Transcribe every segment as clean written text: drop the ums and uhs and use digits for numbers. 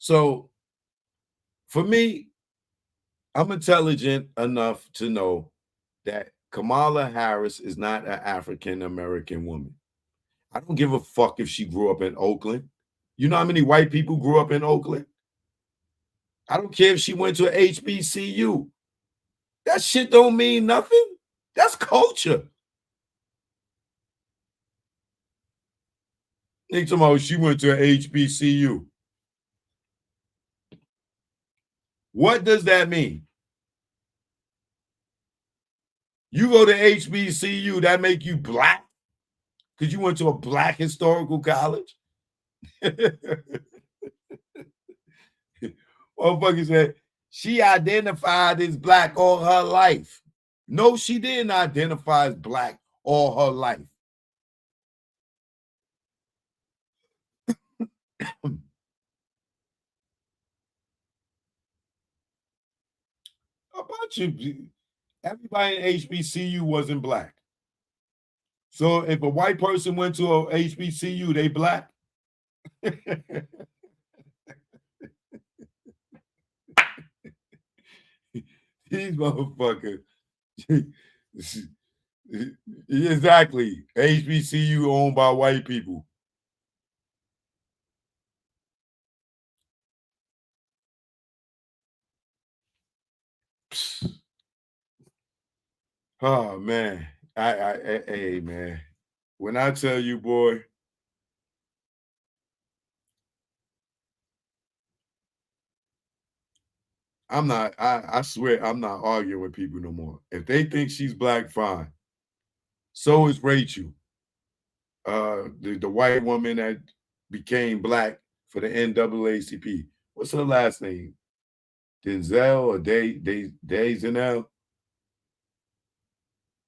So for me, I'm intelligent enough to know that Kamala Harris is not an African American woman. I don't give a fuck if she grew up in Oakland. You know how many white people grew up in Oakland? I don't care if she went to a HBCU. That shit don't mean nothing. That's culture. Think about she went to a HBCU. What does that mean? You go to HBCU, that make you black? Because you went to a black historical college? Motherfucker said she identified as black all her life. No, she didn't identify as black all her life. A bunch of everybody in HBCU wasn't black. So if a white person went to a HBCU, they black. These motherfuckers. Exactly. HBCU owned by white people. Oh man. Hey man. When I tell you, boy, I swear I'm not arguing with people no more. If they think she's black, fine. So is Rachel. The white woman that became black for the NAACP. What's her last name? Denzel or Denzel?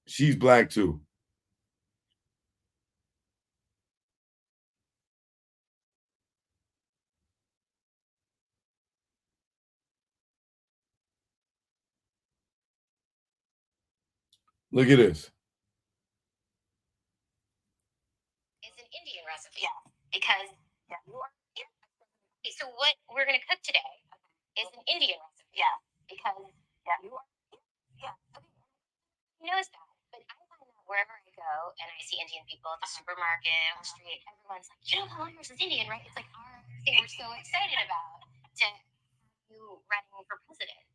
She's black too. Look at this. It's an Indian recipe. Yeah, because yeah. So what we're gonna cook today is an Indian recipe. Yeah, because yeah, you are. Yeah, okay. He knows that, but I find that wherever I go and I see Indian people at the supermarket, on the street, everyone's like, you know, Kamala Harris is Indian, right? It's like our thing we're so excited about to you running for president.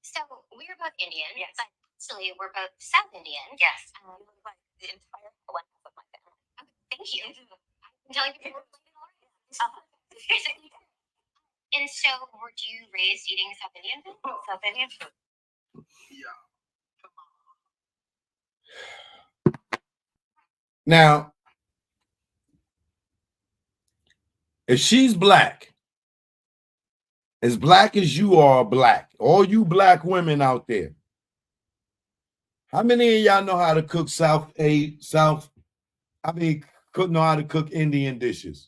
So we're both Indian, yes, but actually we're both South Indian. Yes, like the entire one half of my family. Okay, thank you. I'm telling people we're related already. And so, were you raised eating South Indian food? South Indian food. Yeah. Now, if she's black as you are black, all you black women out there, how many of y'all know how to cook know how to cook Indian dishes?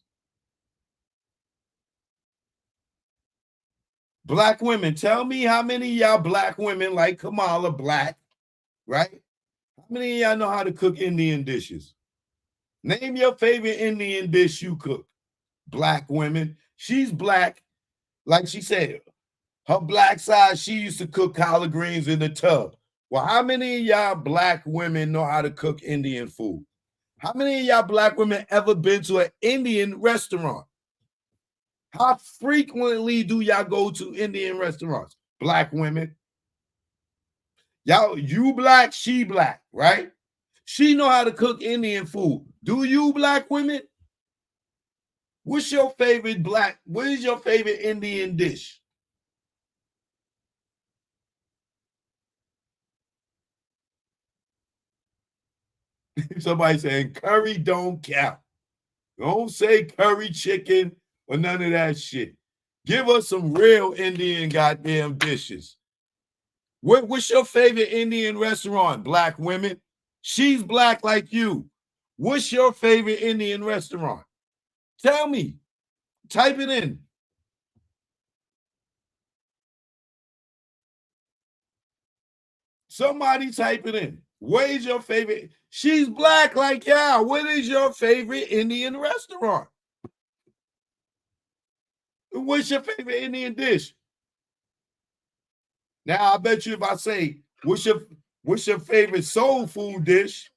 Black women, tell me how many of y'all black women like Kamala black, right? How many of y'all know how to cook Indian dishes? Name your favorite Indian dish you cook. Black women. She's black. Like she said, her black side, she used to cook collard greens in the tub. Well, how many of y'all black women know how to cook Indian food? How many of y'all black women ever been to an Indian restaurant? How frequently do y'all go to Indian restaurants? Black women. Y'all, you black, she black, right? She know how to cook Indian food. Do you black women? What is your favorite Indian dish? Somebody saying curry don't count. Don't say curry chicken or none of that shit. Give us some real Indian goddamn dishes. What's your favorite Indian restaurant, black women? She's black like you. What's your favorite Indian restaurant? Tell me. Type it in. Somebody type it in. What is your favorite? She's black like y'all. What is your favorite Indian restaurant? What's your favorite Indian dish? Now I bet you if I say what's your favorite soul food dish?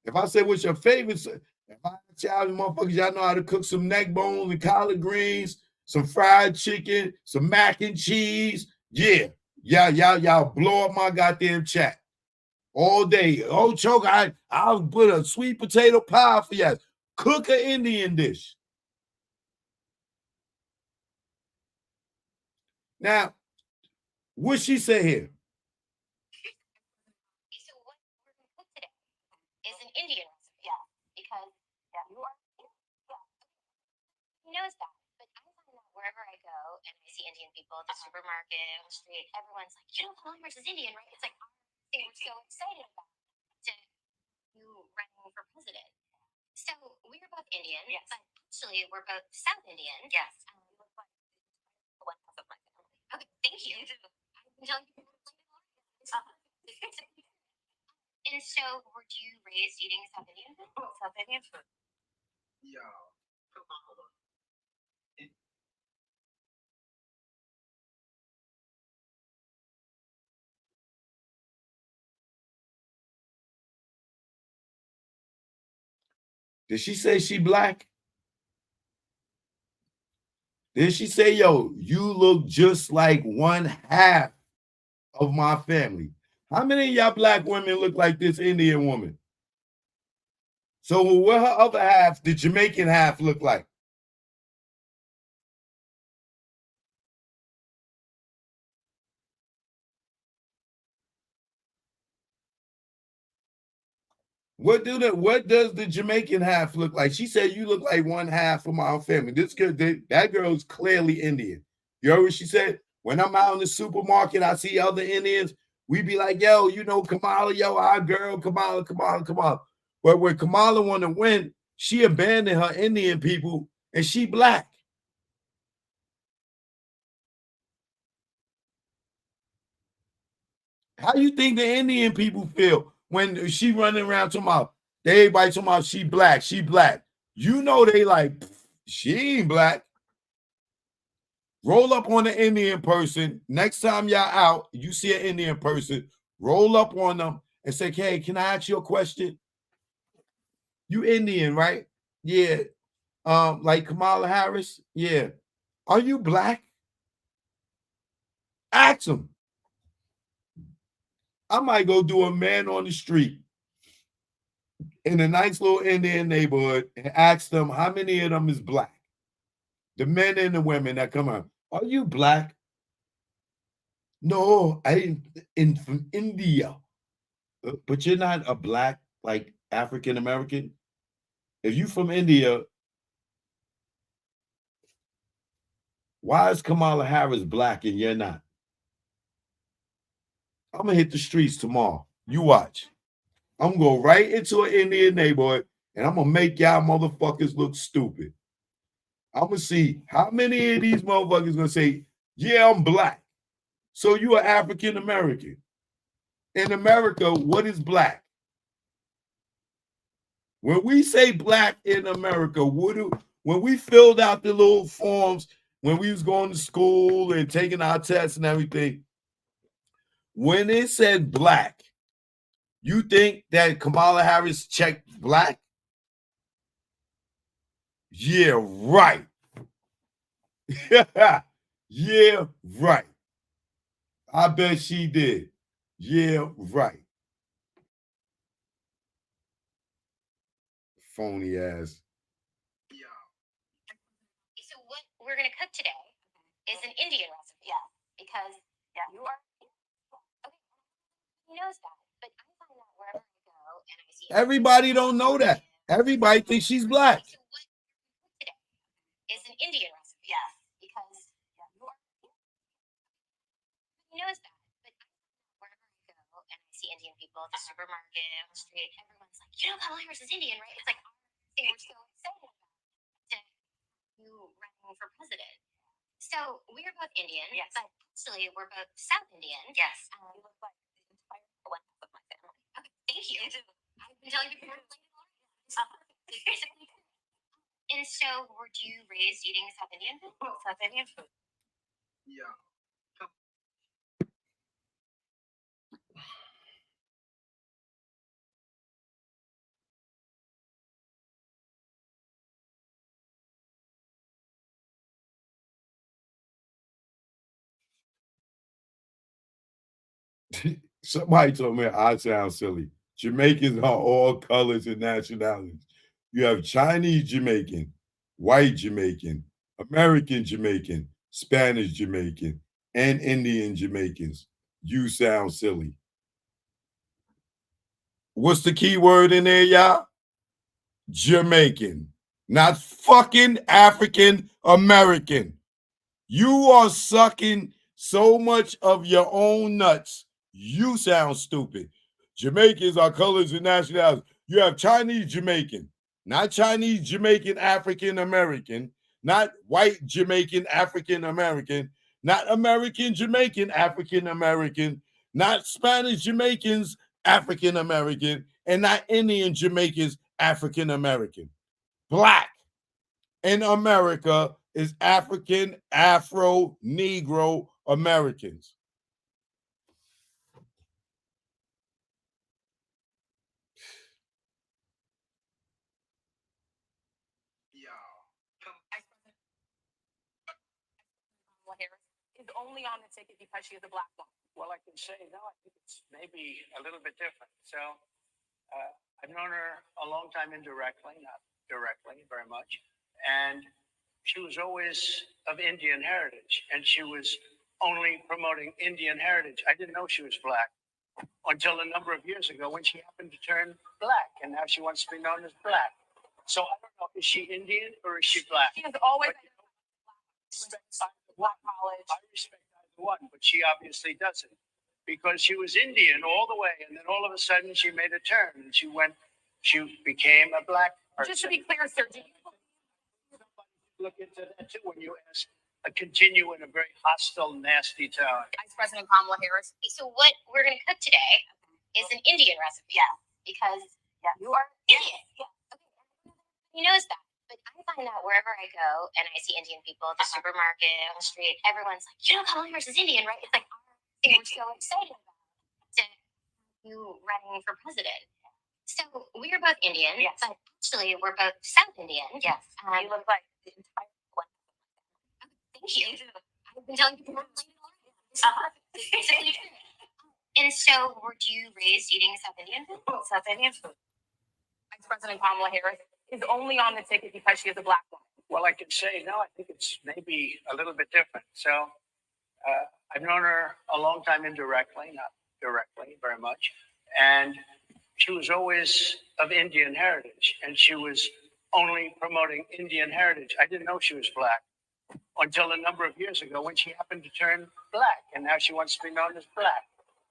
If I say what's your favorite, if I tell you motherfuckers, y'all know how to cook some neck bones and collard greens, some fried chicken, some mac and cheese. Yeah, y'all blow up my goddamn chat all day. Oh, choke, I'll put a sweet potato pie for you. Cook an Indian dish. Now, what she say here? So what we're going to cook today is an Indian recipe. Yeah, because you are. Yeah, he knows that. But I find that wherever I go and I see Indian people at the supermarket, on the street, everyone's like, you know, Palmer's is Indian, right? It's like they were so excited about to you running for president. So we're both Indian, yes, but actually we're both South Indian. Yes. You look like one half of my family. Okay, thank you. I've been telling you. And so, were you raised eating South Indian food? South Indian food. Yeah. Did she say she black? Did she say, yo, you look just like one half of my family? How many of y'all black women look like this Indian woman? So what her other half, the Jamaican half, look like? What does the Jamaican half look like? She said you look like one half of my family. This girl, that girl's clearly Indian. You heard what she said? When I'm out in the supermarket, I see other Indians. We be like, yo, you know, Kamala, yo, our girl, Kamala, Kamala, Kamala. But when Kamala want to win, she abandoned her Indian people and she black. How you think the Indian people feel when she running around talking about everybody talking about she black, she black? You know they like she ain't black. Roll up on an Indian person. Next time y'all out, you see an Indian person, roll up on them and say, hey, can I ask you a question? You Indian, right? Yeah. Like Kamala Harris? Yeah. Are you black? Ask them. I might go do a man on the street in a nice little Indian neighborhood and ask them how many of them is black. The men and the women that come out. Are you black? No, I in from India. But you're not a black, like African American. If you from India, why is Kamala Harris black and you're not? I'm gonna hit the streets tomorrow. You watch. I'm gonna go right into an Indian neighborhood and I'm gonna make y'all motherfuckers look stupid. I'm gonna see how many of these motherfuckers gonna say, "Yeah, I'm black." So you are African American. In America, what is black? When we say black in America, when we filled out the little forms when we was going to school and taking our tests and everything, when it said black, you think that Kamala Harris checked black? Yeah, right. Yeah, right. I bet she did. Yeah, right. Phony ass. So what we're going to cook today is an Indian recipe. Yeah, because you are. Okay, he knows that. But I find that wherever I go and I see. Everybody don't know that. Everybody thinks she's black. So what we're going to cook today is an Indian recipe. Yeah, because you are. He knows that. But wherever I go and I see Indian people at the supermarket, on the street, everyone's like, you know, Palmer's is Indian, right? It's like they were so excited about to you running for president. So we're both Indian, yes, but actually we're both South Indian. Yes. You look like the entire one half of my family. Okay, thank you. I've been telling you. And And so, were you raised eating South Indian food? South Indian food. Yeah. Somebody told me I sound silly. Jamaicans are all colors and nationalities. You have Chinese Jamaican, white Jamaican, American Jamaican, Spanish Jamaican, and Indian Jamaicans. You sound silly. What's the key word in there, y'all? Jamaican, not fucking African American. You are sucking so much of your own nuts. You sound stupid. Jamaicans are colors and nationalities. You have Chinese Jamaican, not Chinese Jamaican African American, not white Jamaican African American, not American Jamaican African American, not Spanish Jamaicans African American, and not Indian Jamaicans African American. Black in America is African, Afro, Negro Americans. Kamala Harris is only on the ticket because she is a black woman. Well, I can say no. I think it's maybe a little bit different. So I've known her a long time indirectly, not directly, very much, and she was always of Indian heritage, and she was only promoting Indian heritage. I didn't know she was black until a number of years ago when she happened to turn black, and now she wants to be known as black. So I don't know, is she Indian or is she black? She has always Black college. I respect either one, but she obviously doesn't because she was Indian all the way, and then all of a sudden she made a turn and she became a black person. Just to be clear, sir, do you Look into that too when you continue in a very hostile, nasty tone. Vice President Kamala Harris? So what we're going to cook today is an Indian recipe. Yeah, because you are Indian. Yeah. Okay. He knows that. But I find that wherever I go and I see Indian people at the supermarket, on the street, everyone's like, Kamala Harris is Indian, right? It's like our thing we're so excited about to you running for president. So we're both Indian, yes, but actually we're both South Indian. Yes. You look like the entire one. Thank you. I've been telling people basically true. And so were you raised eating South Indian food? South Indian food. Vice President Kamala Harris is only on the ticket because she is a black woman. Well, I can say no. I think it's maybe a little bit different. So I've known her a long time indirectly, not directly, very much, and she was always of Indian heritage, and she was only promoting Indian heritage. I didn't know she was black until a number of years ago when she happened to turn black, and now she wants to be known as black.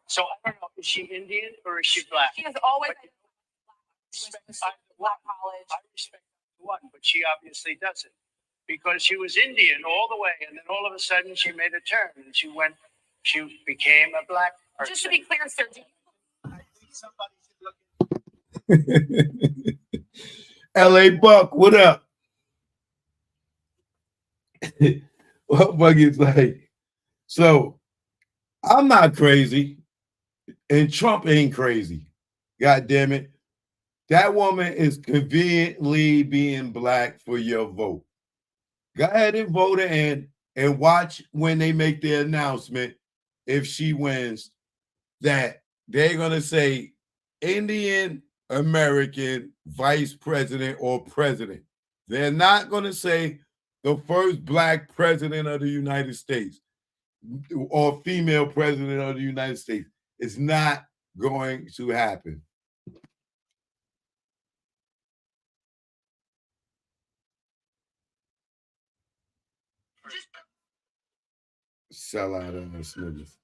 So I don't know, is she Indian or is she black? She has always black college. I respect one, but she obviously doesn't because she was Indian all the way, and then all of a sudden she made a turn and she became a black person. Just to be clear, sir, do you I think somebody should look LA Buck, what up? What Bucky's like? So I'm not crazy, and Trump ain't crazy. God damn it. That woman is conveniently being black for your vote. Go ahead and vote her in and watch when they make the announcement, if she wins, that they're going to say Indian American vice president or president. They're not going to say the first black president of the United States or female president of the United States. It's not going to happen. Sell out of the niggas.